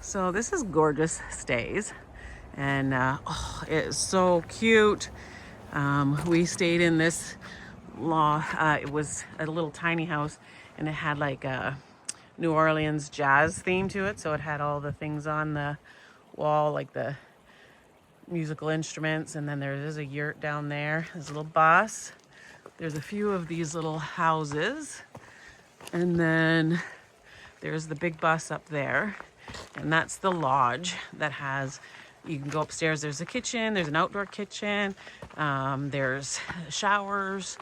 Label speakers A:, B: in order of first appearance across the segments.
A: So this is Gorgeous Stays, and oh, it's so cute. We stayed in this it was a little tiny house, and it had like a New Orleans jazz theme to it. So it had all the things on the wall, like the musical instruments, and then there is a yurt down there. There's a little bus. There's a few of these little houses, and then there's the big bus up there, and that's the lodge that has, you can go upstairs, there's a kitchen, there's an outdoor kitchen, there's showers,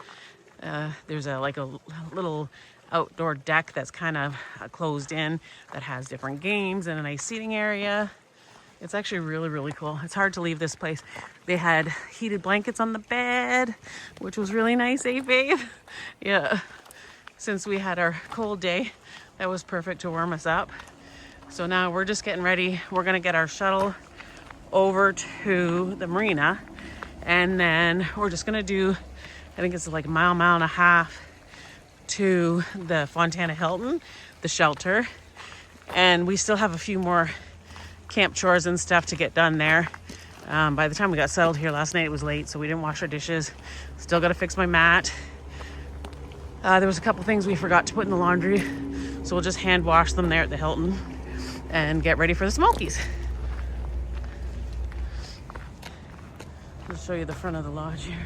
A: there's like a little outdoor deck that's kind of closed in that has different games and a nice seating area. It's actually really, really cool. It's hard to leave this place. They had heated blankets on the bed, which was really nice, eh, babe? Yeah. Since we had our cold day, that was perfect to warm us up. So now we're just getting ready. We're gonna get our shuttle over to the marina, and then we're just gonna do, I think it's like a mile and a half to the Fontana Hilton, the shelter. And we still have a few more camp chores and stuff to get done there. By the time we got settled here last night, it was late, so we didn't wash our dishes. Still gotta fix my mat. There was a couple things we forgot to put in the laundry, so we'll just hand wash them there at the Hilton and get ready for the Smokies. I'll show you the front of the lodge here.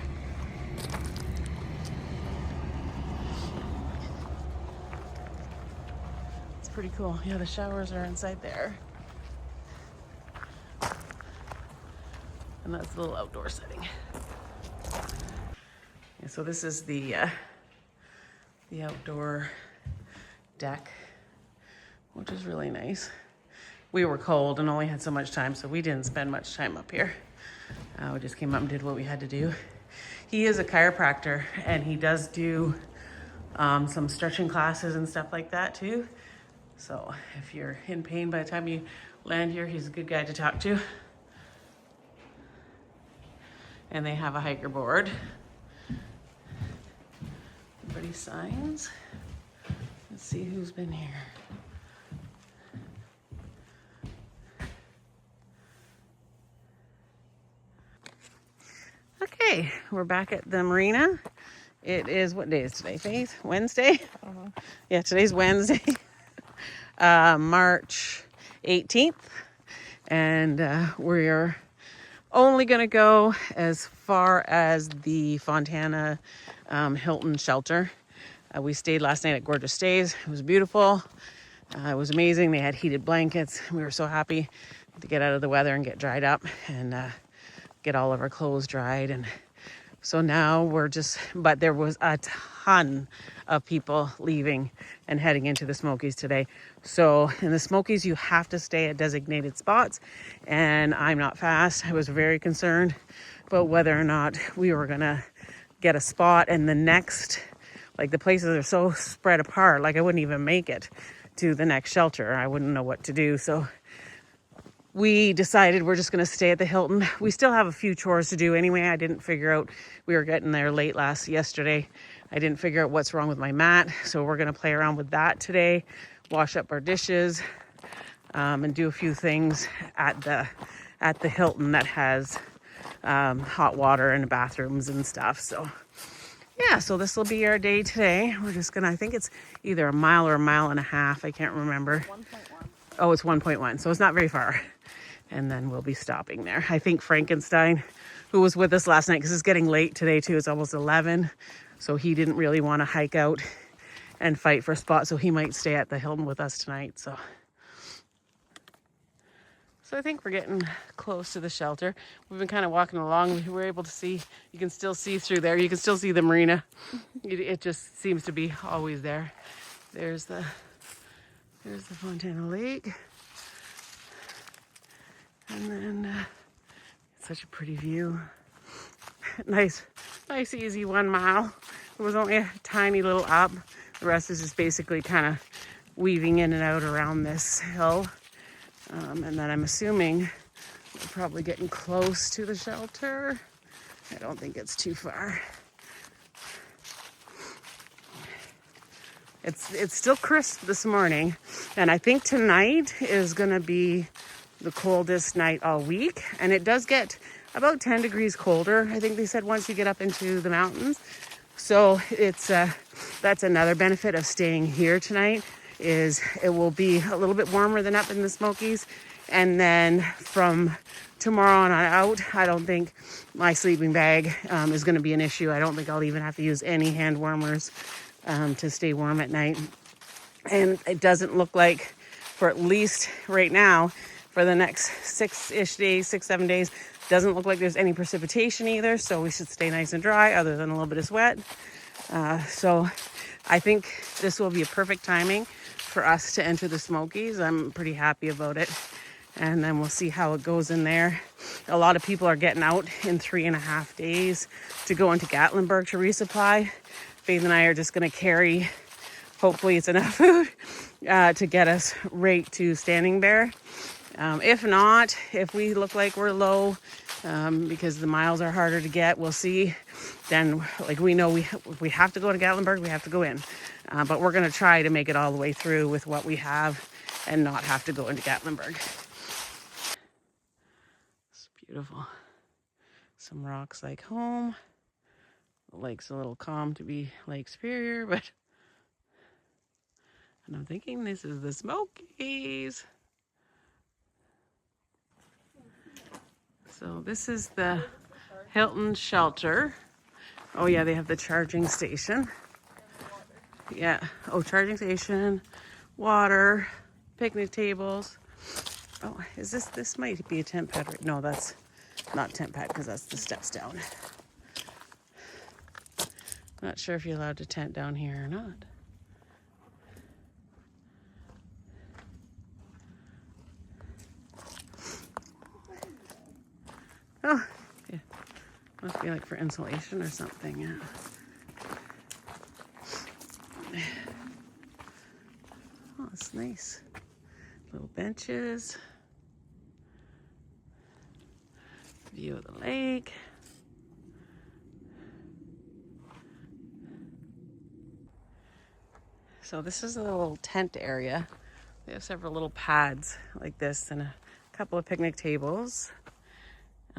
A: It's pretty cool. Yeah, the showers are inside there. And that's the little outdoor setting. Yeah, so this is the outdoor deck, which is really nice. We were cold and only had so much time, so we didn't spend much time up here. We just came up and did what we had to do. He is a chiropractor, and he does do some stretching classes and stuff like that too. So if you're in pain by the time you land here, he's a good guy to talk to. And they have a hiker board. Pretty signs. Let's see who's been here. Okay, we're back at the marina. It is, what day is today, Faith? Wednesday? Yeah, today's Wednesday. March 18th. And we're only gonna go as far as the Fontana Hilton shelter. We stayed last night at Gorgeous Stays. It was beautiful. It was amazing. They had heated blankets. We were so happy to get out of the weather and get dried up and get all of our clothes dried. And so now we're just, but there was a ton of people leaving and heading into the Smokies today. So in the Smokies, you have to stay at designated spots. And I'm not fast. I was very concerned about whether or not we were gonna get a spot. And the next, like the places are so spread apart, like I wouldn't even make it to the next shelter. I wouldn't know what to do. So we decided we're just going to stay at the Hilton. We still have a few chores to do anyway. I didn't figure out, we were getting there late yesterday. I didn't figure out what's wrong with my mat. So we're going to play around with that today, wash up our dishes, and do a few things at the Hilton that has hot water and bathrooms and stuff. So yeah, so this will be our day today. We're just gonna, I think it's either a mile or a mile and a half. I can't remember.
B: 1.1.
A: Oh, it's 1.1. So it's not very far. And then we'll be stopping there. I think Frankenstein, who was with us last night, because it's getting late today too. It's almost 11. So he didn't really want to hike out and fight for a spot. So he might stay at the Hilton with us tonight. So I think we're getting close to the shelter. We've been kind of walking along. We were able to see, you can still see through there. You can still see the marina. It just seems to be always there. There's the Fontana Lake. And then such a pretty view. Nice, easy 1 mile. It was only a tiny little up. The rest is just basically kind of weaving in and out around this hill. And then I'm assuming we're probably getting close to the shelter. I don't think it's too far. It's still crisp this morning, and I think tonight is gonna be the coldest night all week, and it does get about 10 degrees colder. I think they said once you get up into the mountains. So it's that's another benefit of staying here tonight, is it will be a little bit warmer than up in the Smokies. And then from tomorrow on out, I don't think my sleeping bag is going to be an issue. I don't think I'll even have to use any hand warmers to stay warm at night. And it doesn't look like, for at least right now, for the next 7 days, doesn't look like there's any precipitation either. So we should stay nice and dry, other than a little bit of sweat. So I think this will be a perfect timing for us to enter the Smokies. I'm pretty happy about it. And then we'll see how it goes in there. A lot of people are getting out in 3.5 days to go into Gatlinburg to resupply. Faith and I are just going to carry, hopefully it's enough food to get us right to Standing Bear. If not, if we look like we're low because the miles are harder to get, we'll see. Then, like, we know we have to go to Gatlinburg, we have to go in. But we're going to try to make it all the way through with what we have and not have to go into Gatlinburg. It's beautiful. Some rocks like home. The lake's a little calm to be Lake Superior, but... And I'm thinking this is the Smokies. So this is the Hilton shelter. Oh yeah, they have the charging station. Yeah, oh, charging station, water, picnic tables. Oh, is this might be a tent pad, right? No, that's not tent pad because that's the steps down. Not sure if you're allowed to tent down here or not. Oh, yeah. Must be like for insulation or something, yeah. Oh, it's nice. Little benches. View of the lake. So this is a little tent area. They have several little pads like this and a couple of picnic tables.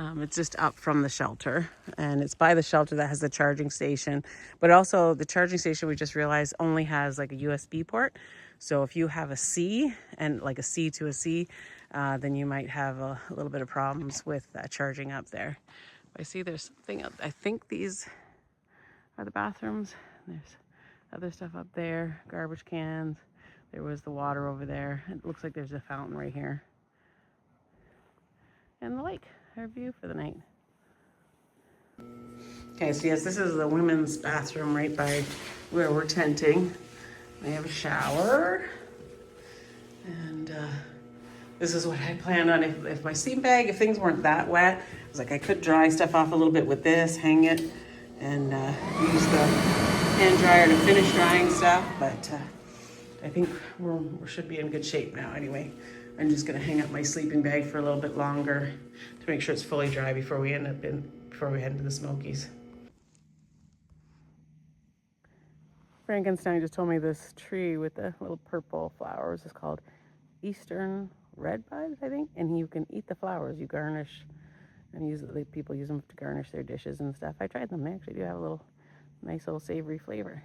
A: It's just up from the shelter, and it's by the shelter that has the charging station. But also the charging station, we just realized, only has like a USB port. So if you have a C, and like a C to a C, then you might have a little bit of problems with charging up there. I see there's something up. I think these are the bathrooms. There's other stuff up there, garbage cans. There was the water over there. It looks like there's a fountain right here. And the lake, our view for the night. Okay, so yes, this is the women's bathroom right by where we're tenting. They have a shower. And this is what I planned on if my sleeping bag, if things weren't that wet, I was like, I could dry stuff off a little bit with this, hang it, and use the hand dryer to finish drying stuff. But I think we should be in good shape now anyway. I'm just gonna hang up my sleeping bag for a little bit longer to make sure it's fully dry before we head into the Smokies. Frankenstein just told me this tree with the little purple flowers is called Eastern Redbud, I think, and you can eat the flowers. You garnish, and people use them to garnish their dishes and stuff. I tried them. They actually do have a little nice little savory flavor.